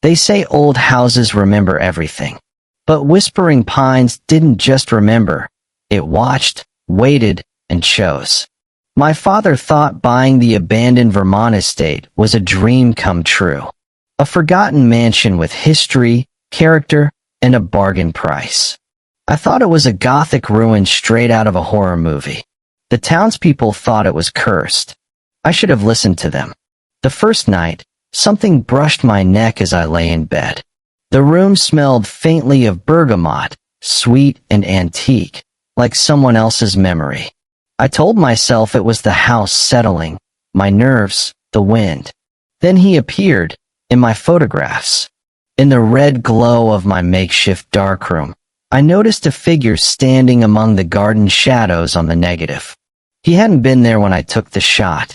They say old houses remember everything. But Whispering Pines didn't just remember. It watched, waited, and chose. My father thought buying the abandoned Vermont estate was a dream come true. A forgotten mansion with history, character, and a bargain price. I thought it was a gothic ruin straight out of a horror movie. The townspeople thought it was cursed. I should have listened to them. The first night, something brushed my neck as I lay in bed. The room smelled faintly of bergamot, sweet and antique, like someone else's memory. I told myself it was the house settling, my nerves, the wind. Then he appeared, in my photographs. In the red glow of my makeshift darkroom, I noticed a figure standing among the garden shadows on the negative. He hadn't been there when I took the shot.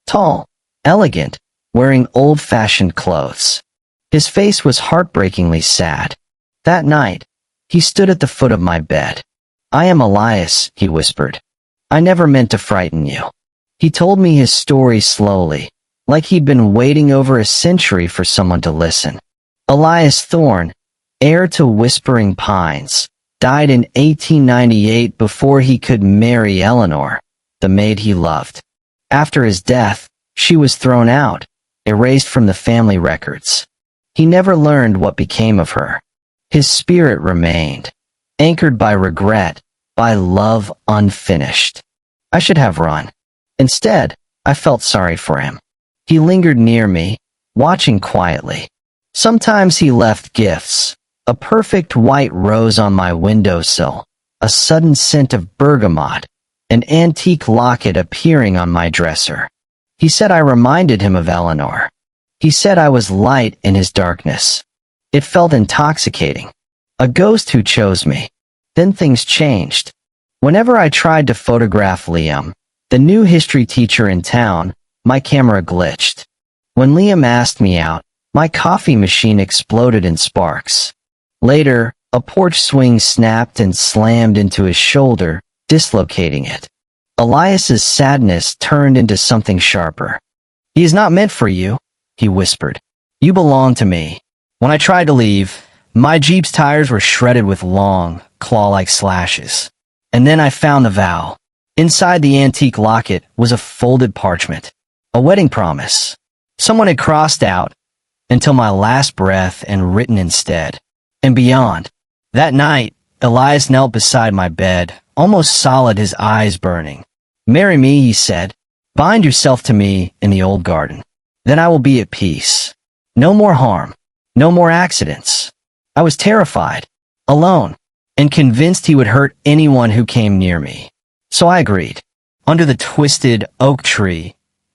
Tall, elegant, wearing old-fashioned clothes. His face was heartbreakingly sad. That night, he stood at the foot of my bed. "I am Elias," he whispered. "I never meant to frighten you." He told me his story slowly, like he'd been waiting over a century for someone to listen. Elias Thorne, heir to Whispering Pines, died in 1898 before he could marry Eleanor, the maid he loved. After his death, she was thrown out, erased from the family records. He never learned what became of her. His spirit remained, anchored by regret, by love unfinished. I should have run. Instead, I felt sorry for him. He lingered near me, watching quietly. Sometimes he left gifts, a perfect white rose on my windowsill, a sudden scent of bergamot, an antique locket appearing on my dresser. He said I reminded him of Eleanor. He said I was light in his darkness. It felt intoxicating. A ghost who chose me. Then things changed. Whenever I tried to photograph Liam, the new history teacher in town, my camera glitched. When Liam asked me out, my coffee machine exploded in sparks. Later, a porch swing snapped and slammed into his shoulder, dislocating it. Elias's sadness turned into something sharper. "He is not meant for you," he whispered. "You belong to me." When I tried to leave, my Jeep's tires were shredded with long, claw-like slashes. And then I found the vow. Inside the antique locket was a folded parchment. A wedding promise. Someone had crossed out, "until my last breath," and written instead, "and beyond." That night, Elias knelt beside my bed, almost solid, his eyes burning. "Marry me," he said. "Bind yourself to me in the old garden. Then I will be at peace. No more harm. No more accidents." I was terrified, alone, and convinced he would hurt anyone who came near me. So I agreed. Under the twisted oak tree,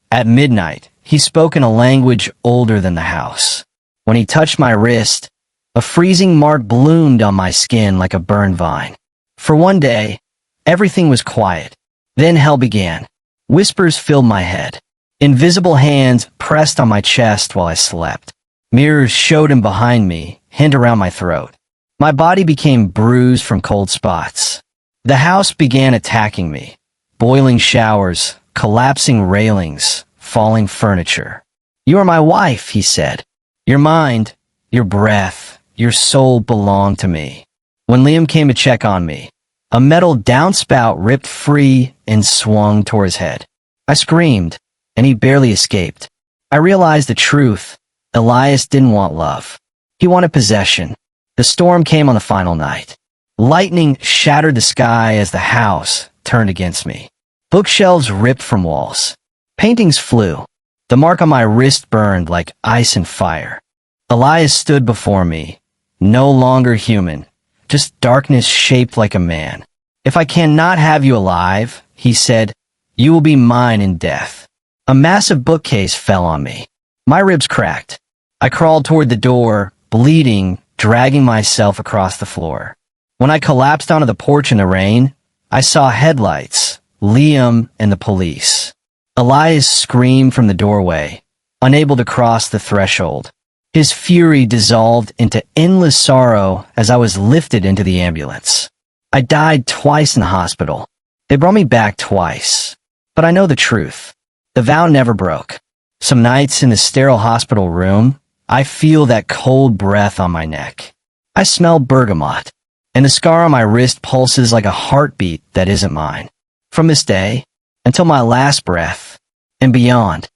at midnight, he spoke in a language older than the house. When he touched my wrist, a freezing mark bloomed on my skin like a burned vine. For one day, everything was quiet. Then hell began. Whispers filled my head. Invisible hands pressed on my chest while I slept. Mirrors showed him behind me, hand around my throat. My body became bruised from cold spots. The house began attacking me. Boiling showers, collapsing railings, falling furniture. "You are my wife," he said. "Your mind, your breath, your soul belong to me." When Liam came to check on me, a metal downspout ripped free and swung toward his head. I screamed, and he barely escaped. I realized the truth. Elias didn't want love. He wanted possession. The storm came on the final night. Lightning shattered the sky as the house turned against me. Bookshelves ripped from walls. Paintings flew. The mark on my wrist burned like ice and fire. Elias stood before me, no longer human, just darkness shaped like a man. "If I cannot have you alive," he said, "you will be mine in death." A massive bookcase fell on me. My ribs cracked. I crawled toward the door, bleeding, dragging myself across the floor. When I collapsed onto the porch in the rain, I saw headlights, Liam, and the police. Elias screamed from the doorway, unable to cross the threshold. His fury dissolved into endless sorrow as I was lifted into the ambulance. I died twice in the hospital. They brought me back twice. But I know the truth. The vow never broke. Some nights in the sterile hospital room, I feel that cold breath on my neck. I smell bergamot, and the scar on my wrist pulses like a heartbeat that isn't mine. From this day, until my last breath, and beyond,